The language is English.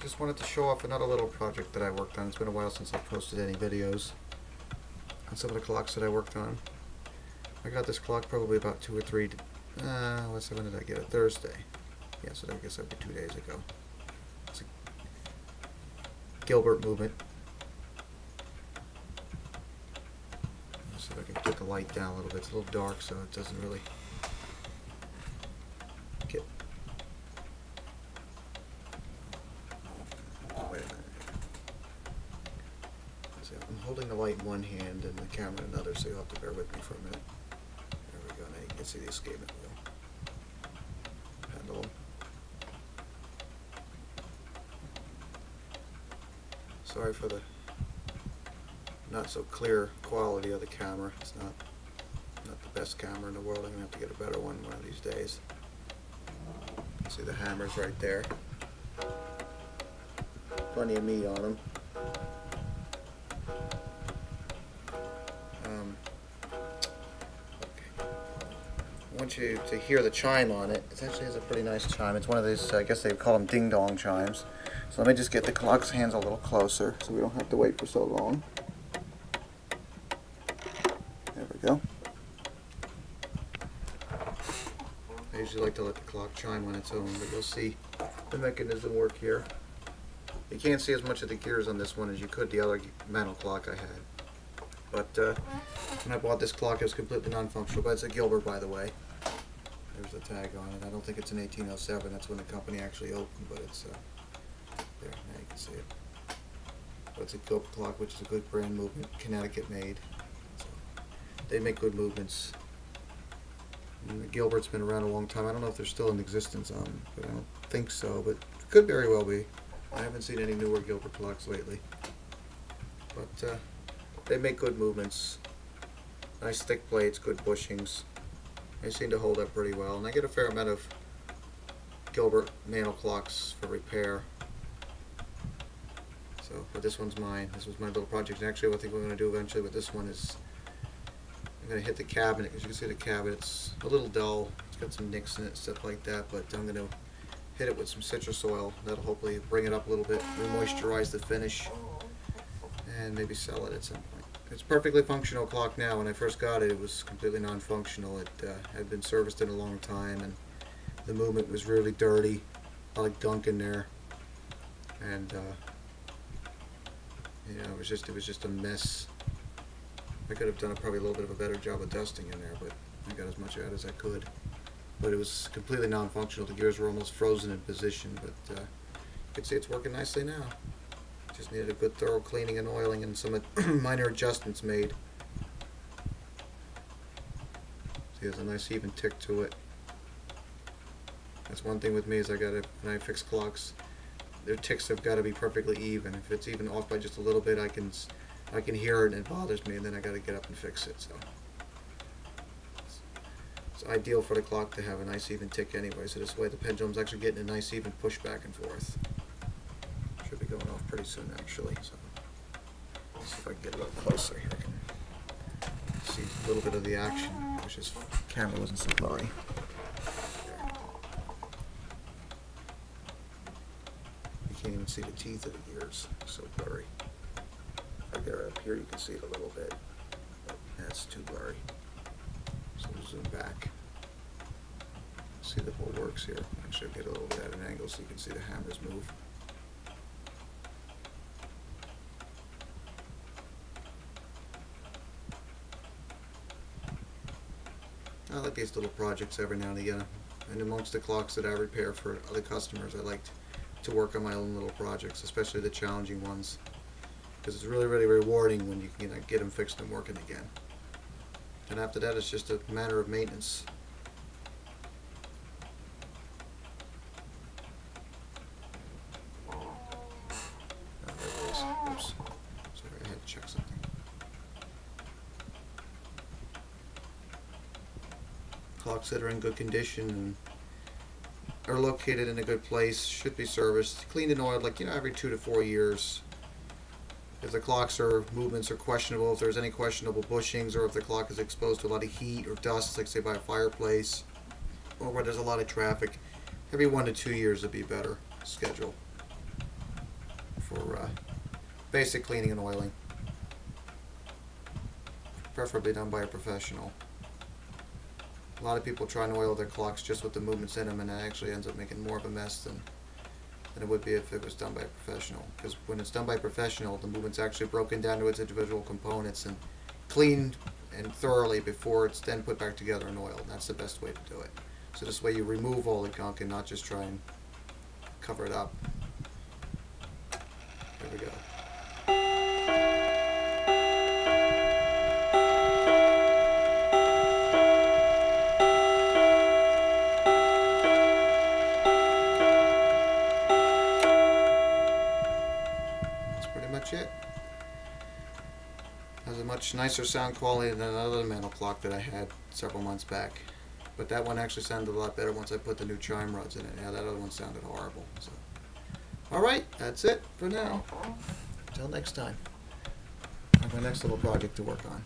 just wanted to show off another little project that I worked on. It's been a while since I've posted any videos on some of the clocks that I worked on. I got this clock probably about 2 or 3, let's see, when did I get it? Thursday. Yeah, so I guess that'd be 2 days ago. It's a Gilbert movement. Let's see if I can get the light down a little bit. It's a little dark, so it doesn't really get... Wait a minute. So I'm holding the light in one hand and the camera in another, so you'll have to bear with me for a minute. There we go. Now you can see the escapement wheel. Pendulum. Sorry for the not so clear quality of the camera. It's not the best camera in the world. I'm going to have to get a better one of these days. You can see the hammers right there. Plenty of meat on them. I want you to hear the chime on it. It actually has a pretty nice chime. It's one of these, I guess they call them ding-dong chimes. So let me just get the clock's hands a little closer so we don't have to wait for so long. There we go. I usually like to let the clock chime on its own, but you'll see the mechanism work here. You can't see as much of the gears on this one as you could the other Mantle clock I had. But when I bought this clock, it was completely non-functional, but it's a Gilbert, by the way. There's the tag on it. I don't think it's an 1807. That's when the company actually opened, but it's there. Now you can see it. But it's a Gilbert clock, which is a good brand movement, Connecticut made. So they make good movements. And the Gilbert's been around a long time. I don't know if they're still in existence, but I don't think so. But it could very well be. I haven't seen any newer Gilbert clocks lately. But they make good movements. Nice thick plates, good bushings. They seem to hold up pretty well. And I get a fair amount of Gilbert Mantle clocks for repair. So, but this one's mine. This was my little project. And actually, what I think we're going to do eventually with this one is I'm going to hit the cabinet. As you can see, the cabinet's a little dull. It's got some nicks in it, stuff like that. But I'm going to hit it with some citrus oil. That'll hopefully bring it up a little bit, re-moisturize the finish, and maybe sell it at some point. It's a perfectly functional clock now. When I first got it, it was completely non-functional. It had been serviced in a long time, and the movement was really dirty. A lot of gunk in there, and you know, it was just a mess. I could have done probably a little bit of a better job of dusting in there, but I got as much out as I could. But it was completely non-functional. The gears were almost frozen in position, but you can see it's working nicely now. Just needed a good thorough cleaning and oiling and some minor adjustments made. See, there's a nice even tick to it. That's one thing with me is when I fix clocks, their ticks have got to be perfectly even. If it's even off by just a little bit, I can hear it and it bothers me, and then I got to get up and fix it. So it's ideal for the clock to have a nice even tick anyway. So this way the pendulum's actually getting a nice even push back and forth. Should be going off pretty soon, actually. So let's see if I can get a little closer here. I can see a little bit of the action. I wish this camera wasn't so blurry. You can't even see the teeth of the gears. It's so blurry. If I get it up here, you can see it a little bit. But that's too blurry. So we'll zoom back. See the whole works here. Actually, I'll get a little bit at an angle so you can see the hammers move. I like these little projects every now and again, and amongst the clocks that I repair for other customers, I like to work on my own little projects, especially the challenging ones, because it's really, really rewarding when you can get them fixed and working again. And after that, it's just a matter of maintenance. Oh, there it is. Oops. Sorry, I had to check something. Clocks that are in good condition and are located in a good place should be serviced, cleaned and oiled, like, you know, every 2 to 4 years. If the clocks or movements are questionable, if there's any questionable bushings, or if the clock is exposed to a lot of heat or dust, like say by a fireplace, or where there's a lot of traffic, every 1 to 2 years would be a better schedule. for basic cleaning and oiling. Preferably done by a professional. A lot of people try and oil their clocks just with the movements in them, and it actually ends up making more of a mess than it would be if it was done by a professional. Because when it's done by a professional, the movement's actually broken down to its individual components and cleaned and thoroughly before it's then put back together and oiled. That's the best way to do it. So this way you remove all the gunk and not just try and cover it up. There we go. That's pretty much it. Has a much nicer sound quality than another Mantle clock that I had several months back. But that one actually sounded a lot better once I put the new chime rods in it. Yeah, that other one sounded horrible. So, alright, that's it for now. Until next time. I have my next little project to work on.